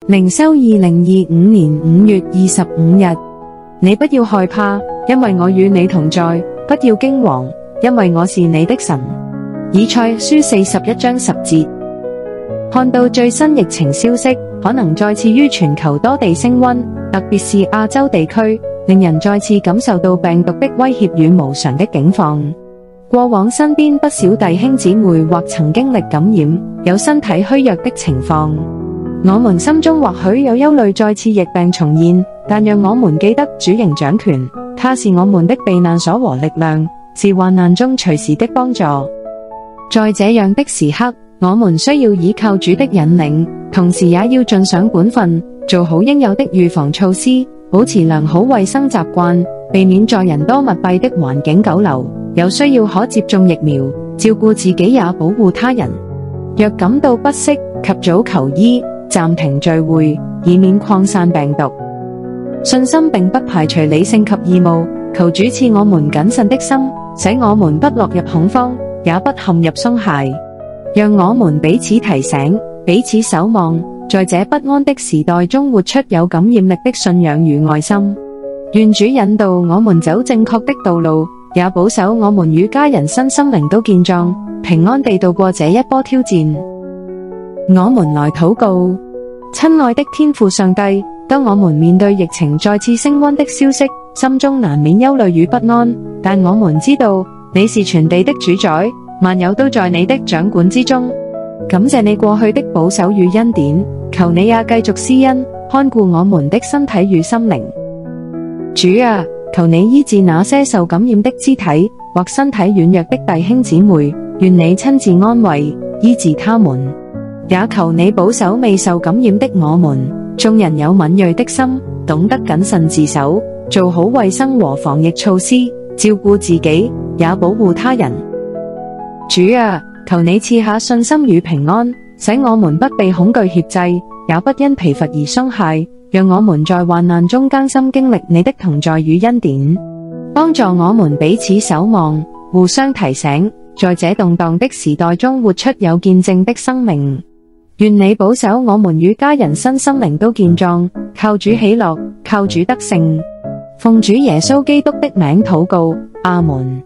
靈修2025年5月25日，你不要害怕，因為我與你同在；不要驚惶，因為我是你的神。以賽書41章10節。看到最新疫情消息，可能再次於全球多地升溫，特別是亞洲地區，令人再次感受到病毒的威脅與無常的境況。過往身邊不少弟兄姊妹或曾經歷感染，有身體虛弱的情況。我們心中或許有憂慮再次疫病重現，但讓我們記得主仍掌權，他是我們的避難所和力量，是患難中隨時的幫助。在這樣的時刻，我們需要依靠主的引領，同時也要盡上本分，做好應有的預防措施，保持良好衛生習慣，避免在人多密閉的環境久留。有需要可接種疫苗，照顧自己也保護他人。若感到不適，及早求醫，暫停聚會，以免擴散病毒。信心並不排除理性及義務，求主賜我們謹慎的心，使我們不落入恐慌，也不陷入鬆懈。讓我們彼此提醒，彼此守望，在這不安的時代中活出有感染力的信仰與愛心。願主引導我們走正確的道路，也保守我們與家人身心靈都健壯，平安地度過這一波挑戰。我們來禱告。親愛的天父上帝，當我們面對疫情再次升溫的消息，心中難免憂慮與不安，但我們知道你是全地的主宰，萬有都在你的掌管之中。感謝你過去的保守與恩典，求你也繼續施恩，看顧我們的身體與心靈。主啊，求你醫治那些受感染的肢體或身體軟弱的弟兄姊妹，願你親自安慰醫治他們。也求你保守未受感染的我們，眾人有敏銳的心，懂得謹慎自守，做好衛生和防疫措施，照顧自己，也保護他人。主啊，求你賜下信心與平安，使我們不被恐懼挾制，也不因疲乏而鬆懈，讓我們在患難中艱辛經歷你的同在與恩典，幫助我們彼此守望，互相提醒，在這動盪的時代中活出有見證的生命。願你保守我們與家人身心靈都健壯，靠主喜樂，靠主得勝。奉主耶穌基督的名禱告，阿們。